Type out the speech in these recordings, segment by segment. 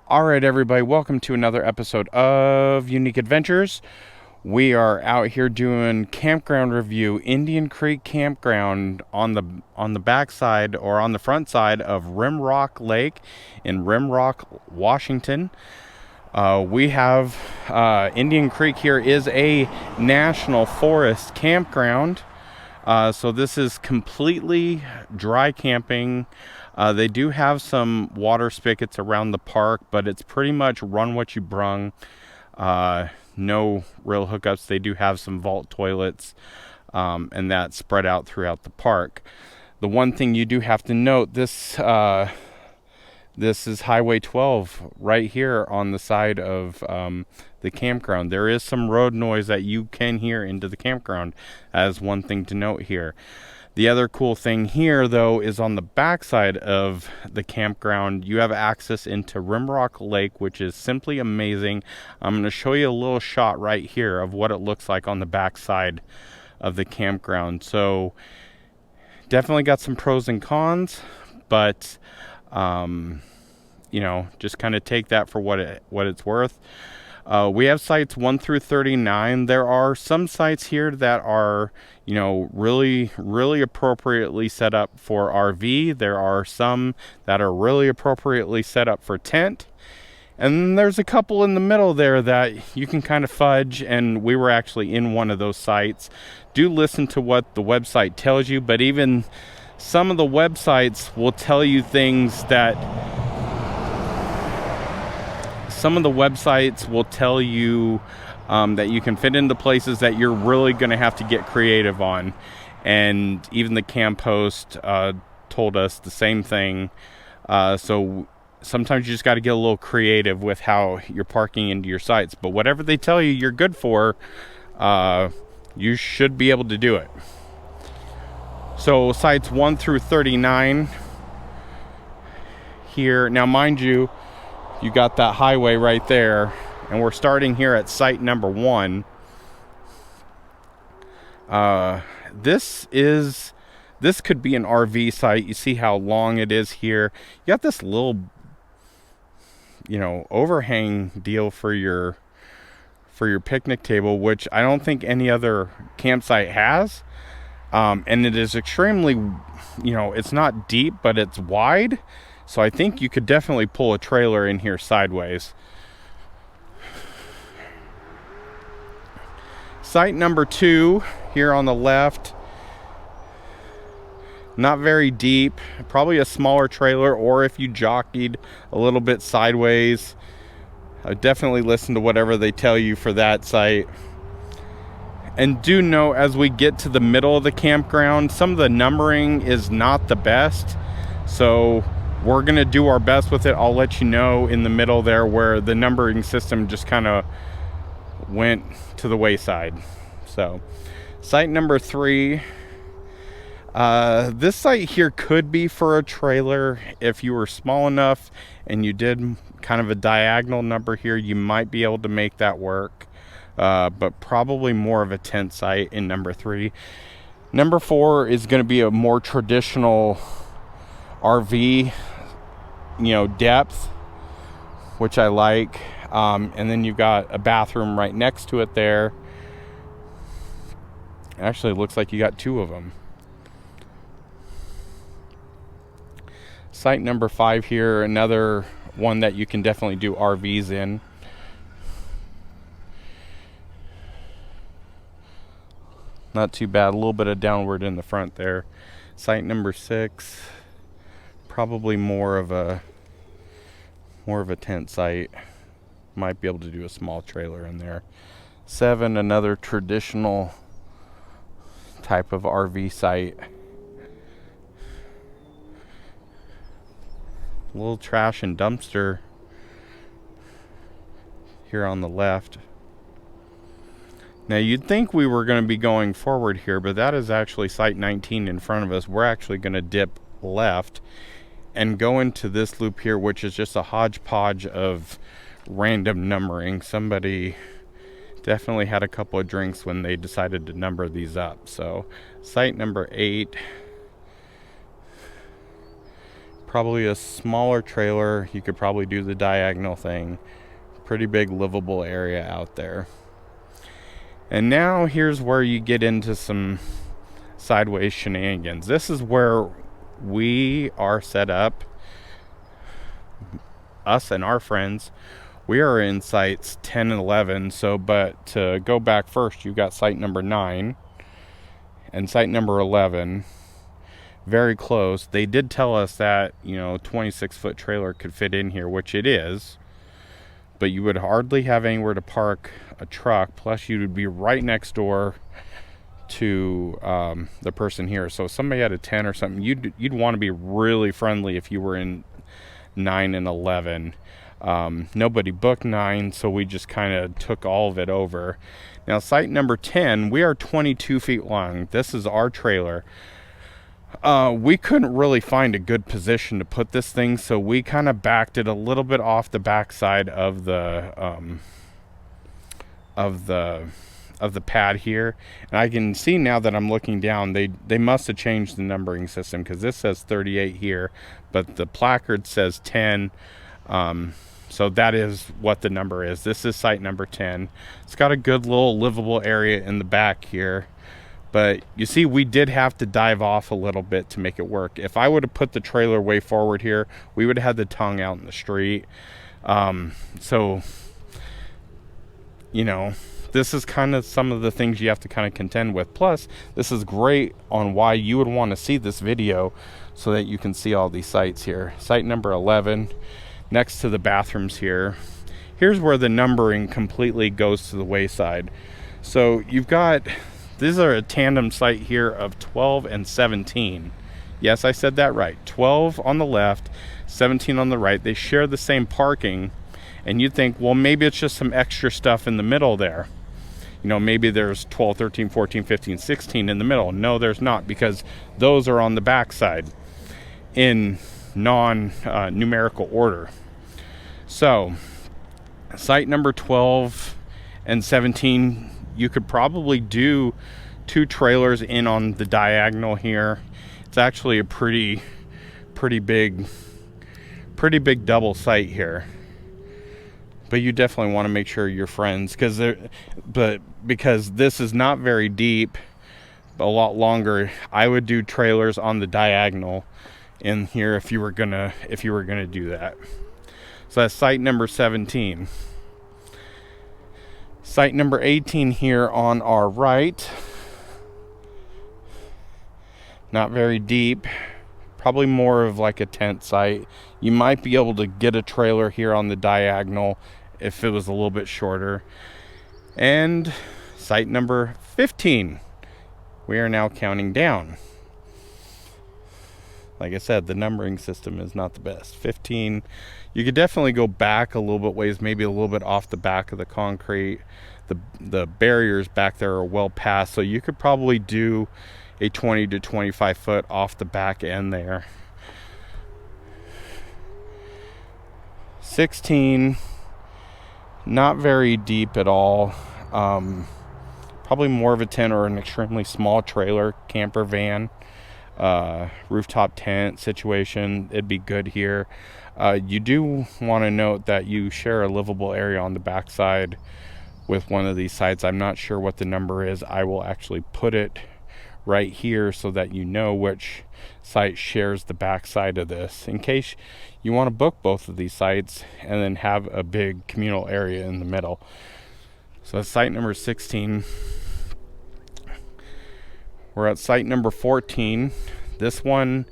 Alright, everybody, welcome to another episode of Unique Adventurez. We are out here doing campground review, Indian Creek Campground on the backside or on the front side of Rimrock Lake in Rimrock, Washington. We have Indian Creek here is a national forest campground. So this is completely dry camping. They do have some water spigots around the park, but it's pretty much run what you brung. No real hookups. They do have some vault toilets, and that spread out throughout the park. The one thing you do have to note, this is Highway 12 right here on the side of the campground. There is some road noise that you can hear into the campground, as one thing to note here. The other cool thing here, though, is on the backside of the campground, you have access into Rimrock Lake, which is simply amazing. I'm going to show you a little shot right here of what it looks like on the backside of the campground. So, definitely got some pros and cons, but you know, just kind of take that for what it's worth. We have sites 1 through 39. There are some sites here that are, you know, really appropriately set up for RV. There are some that are really appropriately set up for tent. And there's a couple in the middle there that you can kind of fudge, and we were actually in one of those sites. Do listen to what the website tells you, but even some of the websites will tell you things that that you can fit into places that you're really going to have to get creative on. And even the camp host told us the same thing. So sometimes you just got to get a little creative with how you're parking into your sites. But whatever they tell you you're good for, you should be able to do it. So sites 1 through 39 here. Now, mind you, you got that highway right there, and we're starting here at site number 1. This could be an RV site. You see how long it is here. You got this little, you know, overhang deal for your picnic table, which I don't think any other campsite has. And it is extremely, you know, it's not deep, but it's wide. So I think you could definitely pull a trailer in here sideways. Site number 2 here on the left. Not very deep. Probably a smaller trailer, or if you jockeyed a little bit sideways. I definitely listen to whatever they tell you for that site. And do know, as we get to the middle of the campground, some of the numbering is not the best. So we're going to do our best with it. I'll let you know in the middle there where the numbering system just kind of went to the wayside. So, site number 3. This site here could be for a trailer. If you were small enough and you did kind of a diagonal number here, you might be able to make that work. But probably more of a tent site in number 3. Number 4 is going to be a more traditional RV, you know, depth, which I like. And then you've got a bathroom right next to it there. Actually, it looks like you got 2 of them. Site number 5 here, another one that you can definitely do RVs in. Not too bad, a little bit of downward in the front there. Site number 6, probably more of a tent site. Might be able to do a small trailer in there. 7, another traditional type of RV site. A little trash and dumpster here on the left. Now, you'd think we were going to be going forward here, but that is actually site 19 in front of us. We're actually going to dip left and go into this loop here, which is just a hodgepodge of random numbering. Somebody definitely had a couple of drinks when they decided to number these up. So, site number 8, probably a smaller trailer. You could probably do the diagonal thing. Pretty big livable area out there. And now here's where you get into some sideways shenanigans. This is where we are set up. Us and our friends, we are in sites 10 and 11. So, but to go back first, you got site number 9 and site number 11. Very close. They did tell us that, 26-foot trailer could fit in here, which it is. But you would hardly have anywhere to park a truck. Plus, you would be right next door to the person here. So if somebody had a 10 or something, you'd want to be really friendly if you were in 9 and 11. Nobody booked 9, so we just kind of took all of it over. Now, site number 10, we are 22 feet long. This is our trailer. We couldn't really find a good position to put this thing, so we kind of backed it a little bit off the backside of the pad here. And I can see now that I'm looking down, they must have changed the numbering system, because this says 38 here, but the placard says 10. So that is what the number is. This is site number 10. It's got a good little livable area in the back here. But you see, we did have to dive off a little bit to make it work. If I would have put the trailer way forward here, we would have had the tongue out in the street. So, this is kind of some of the things you have to kind of contend with. Plus, this is great on why you would want to see this video, so that you can see all these sites here. Site number 11, next to the bathrooms here. Here's where the numbering completely goes to the wayside. So you've got... These are a tandem site here of 12 and 17. Yes, I said that right. 12 on the left, 17 on the right. They share the same parking. And you'd think, well, maybe it's just some extra stuff in the middle there. Maybe there's 12, 13, 14, 15, 16 in the middle. No, there's not, because those are on the back side in non-numerical order. So, site number 12 and 17, you could probably do 2 trailers in on the diagonal here. It's actually a pretty big double site here. But you definitely want to make sure you're friends, because this is not very deep, a lot longer. I would do trailers on the diagonal in here if you were gonna do that. So that's site number 17. Site number 18 here on our right. Not very deep. Probably more of like a tent site. You might be able to get a trailer here on the diagonal if it was a little bit shorter. And site number 15. We are now counting down. Like I said, the numbering system is not the best. 15. You could definitely go back a little bit ways, maybe a little bit off the back of the concrete. The barriers back there are well past, so you could probably do a 20 to 25 foot off the back end there. 16, not very deep at all. Probably more of a tent or an extremely small trailer, camper van, rooftop tent situation. It'd be good here. You do want to note that you share a livable area on the backside with one of these sites. I'm not sure what the number is. I will actually put it right here so that you know which site shares the backside of this, in case you want to book both of these sites and then have a big communal area in the middle. So that's site number 16. We're at site number 14. This one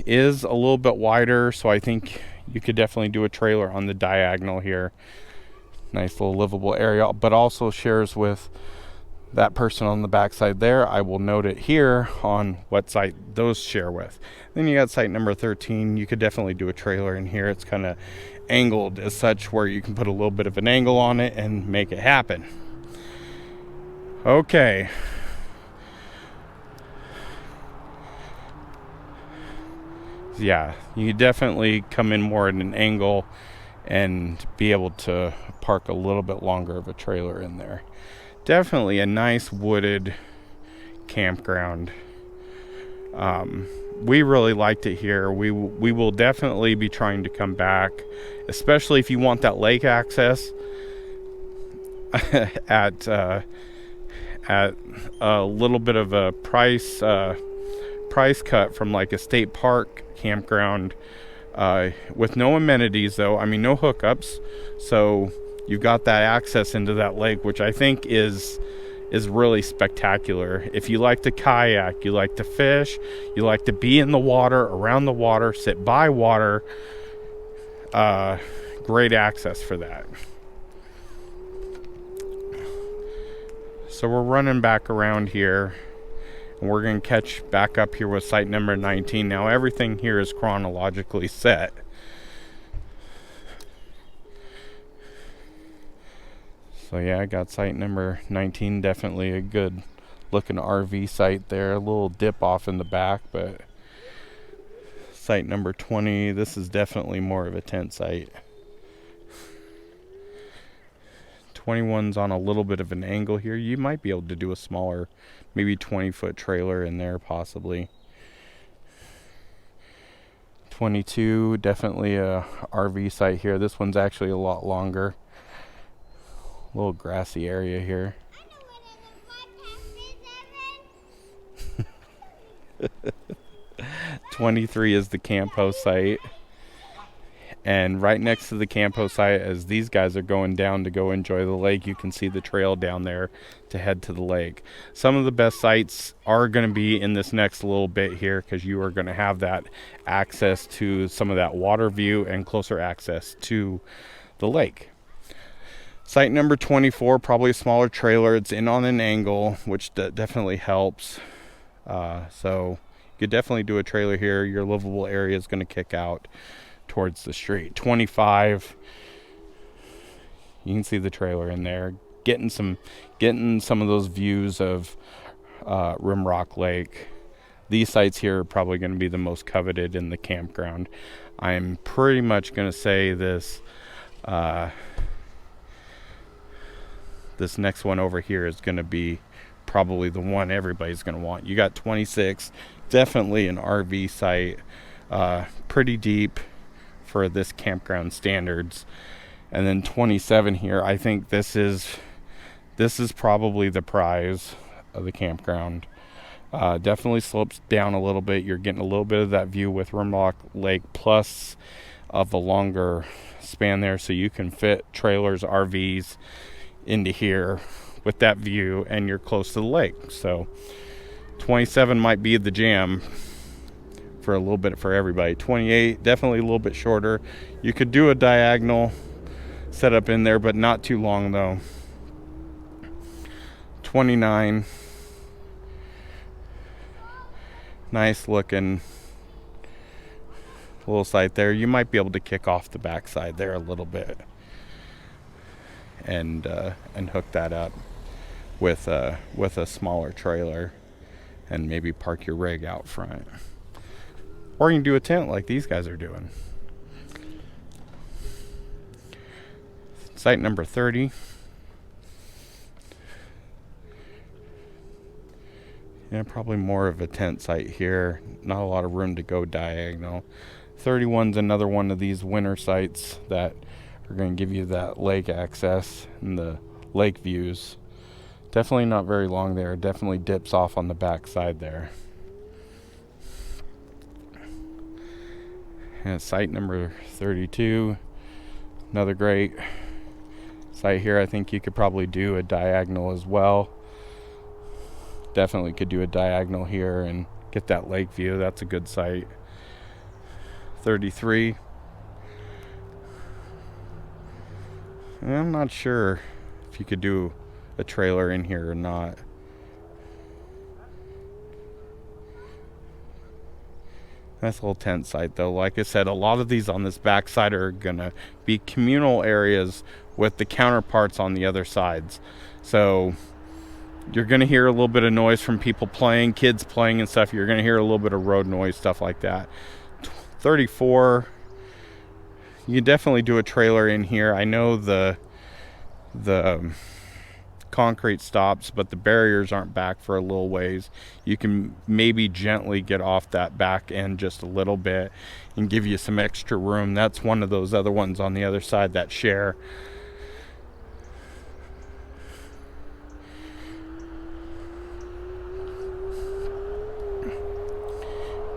is a little bit wider, so I think you could definitely do a trailer on the diagonal here. Nice little livable area, but also shares with that person on the backside there. I will note it here on what site those share with. Then you got site number 13. You could definitely do a trailer in here. It's kind of angled as such where you can put a little bit of an angle on it and make it happen. Okay. Yeah, you definitely come in more at an angle and be able to park a little bit longer of a trailer in there. Definitely a nice wooded campground. we really liked it here. We will definitely be trying to come back, especially if you want that lake access at a little bit of a price cut from like a state park campground, with no amenities though. I mean, no hookups, so you've got that access into that lake, which I think is really spectacular. If you like to kayak, you like to fish, you like to be in the water, around the water, sit by water, great access for that. So we're running back around here, and we're going to catch back up here with site number 19. Now everything here is chronologically set. So yeah, I got site number 19, definitely a good looking RV site there. A little dip off in the back, but site number 20, this is definitely more of a tent site. 21's on a little bit of an angle here. You might be able to do a smaller, maybe 20-foot trailer in there possibly. 22, definitely a RV site here. This one's actually a lot longer. A little grassy area here. 23 is the campo site. And right next to the campo site, as these guys are going down to go enjoy the lake, you can see the trail down there to head to the lake. Some of the best sites are going to be in this next little bit here, because you are going to have that access to some of that water view and closer access to the lake. Site number 24, probably a smaller trailer. It's in on an angle, which definitely helps. So you could definitely do a trailer here. Your livable area is going to kick out towards the street. 25, you can see the trailer in there, getting some of those views of Rimrock Lake. These sites here are probably going to be the most coveted in the campground. I'm pretty much going to say this this next one over here is going to be probably the one everybody's going to want. You got 26, definitely an RV site, pretty deep for this campground standards. And then 27 here, I think this is probably the prize of the campground. Definitely slopes down a little bit. You're getting a little bit of that view with Rimrock Lake, plus of a longer span there, so you can fit trailers, RVs into here with that view, and you're close to the lake. So 27 might be the jam for a little bit for everybody. 28, definitely a little bit shorter. You could do a diagonal setup in there, but not too long though. 29, nice looking little site there. You might be able to kick off the backside there a little bit and hook that up with a smaller trailer and maybe park your rig out front. Or you can do a tent like these guys are doing. Site number 30. Yeah, probably more of a tent site here. Not a lot of room to go diagonal. 31's another one of these winter sites that are going to give you that lake access and the lake views. Definitely not very long there. Definitely dips off on the back side there. And site number 32, another great site here. I think you could probably do a diagonal as well. Definitely could do a diagonal here and get that lake view. That's a good site. 33. And I'm not sure if you could do a trailer in here or not. Nice little tent site though. Like I said, a lot of these on this back side are gonna be communal areas with the counterparts on the other sides. So you're gonna hear a little bit of noise from people playing, kids playing and stuff. You're gonna hear a little bit of road noise, stuff like that. 34, you can definitely do a trailer in here. I know the concrete stops, but the barriers aren't back for a little ways. You can maybe gently get off that back end just a little bit and give you some extra room. That's one of those other ones on the other side that share.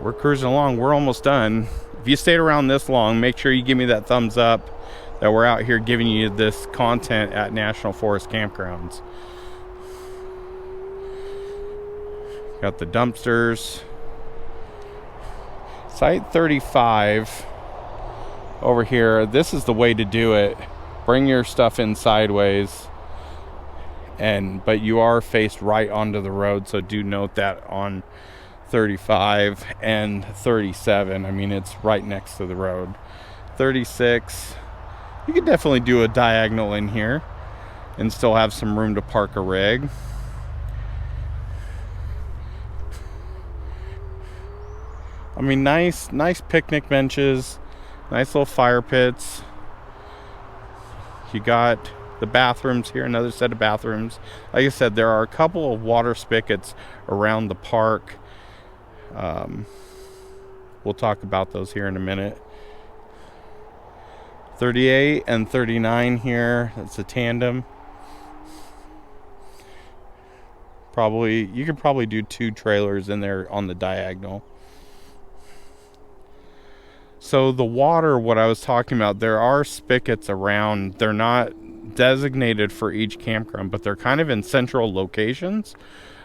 We're cruising along. We're almost done. If you stayed around this long, make sure you give me that thumbs up that we're out here giving you this content at National Forest Campgrounds. Got the dumpsters. Site 35 over here. This is the way to do it. Bring your stuff in sideways, but you are faced right onto the road, so do note that on 35 and 37. I mean, it's right next to the road. 36, you could definitely do a diagonal in here and still have some room to park a rig. I mean, nice picnic benches, nice little fire pits. You got the bathrooms here, another set of bathrooms. Like I said, there are a couple of water spigots around the park. We'll talk about those here in a minute. 38 and 39 here. That's a tandem. You could probably do 2 trailers in there on the diagonal. So the water, what I was talking about, there are spigots around. They're not designated for each campground, but they're kind of in central locations,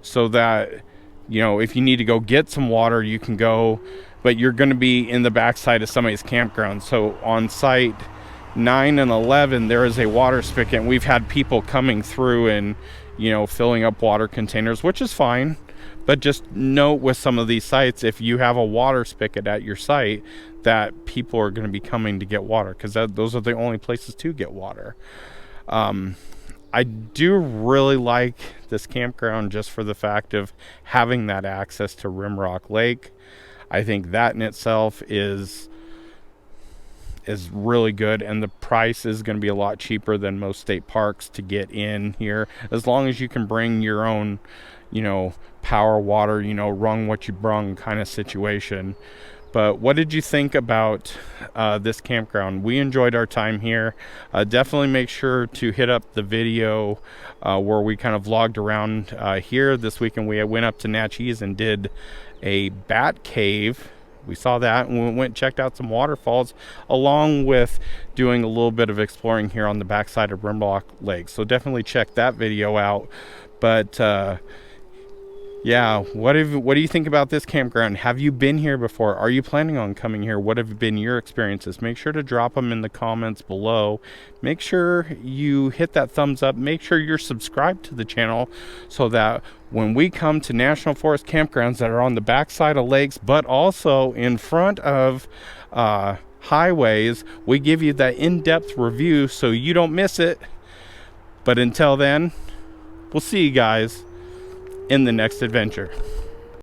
so that, you know, if you need to go get some water, you can go, but you're going to be in the backside of somebody's campground. So on site 9 and 11, there is a water spigot, and we've had people coming through and, you know, filling up water containers, which is fine. But just note with some of these sites, if you have a water spigot at your site, that people are going to be coming to get water, because those are the only places to get water. I do really like this campground just for the fact of having that access to Rimrock Lake. I think that in itself is really good, and the price is going to be a lot cheaper than most state parks to get in here, as long as you can bring your own, you know, power water, you know, rung what you brung kind of situation. But what did you think about this campground? We enjoyed our time here. Definitely make sure to hit up the video where we kind of vlogged around here this weekend. We went up to Natchez and did a bat cave. We saw that, and we went and checked out some waterfalls, along with doing a little bit of exploring here on the backside of Rimrock Lake. So definitely check that video out. But yeah, what do you think about this campground? Have you been here before? Are you planning on coming here? What have been your experiences? Make sure to drop them in the comments below. Make sure you hit that thumbs up. Make sure you're subscribed to the channel, so that when we come to National Forest campgrounds that are on the backside of lakes, but also in front of highways, we give you that in-depth review so you don't miss it. But until then, we'll see you guys in the next adventure.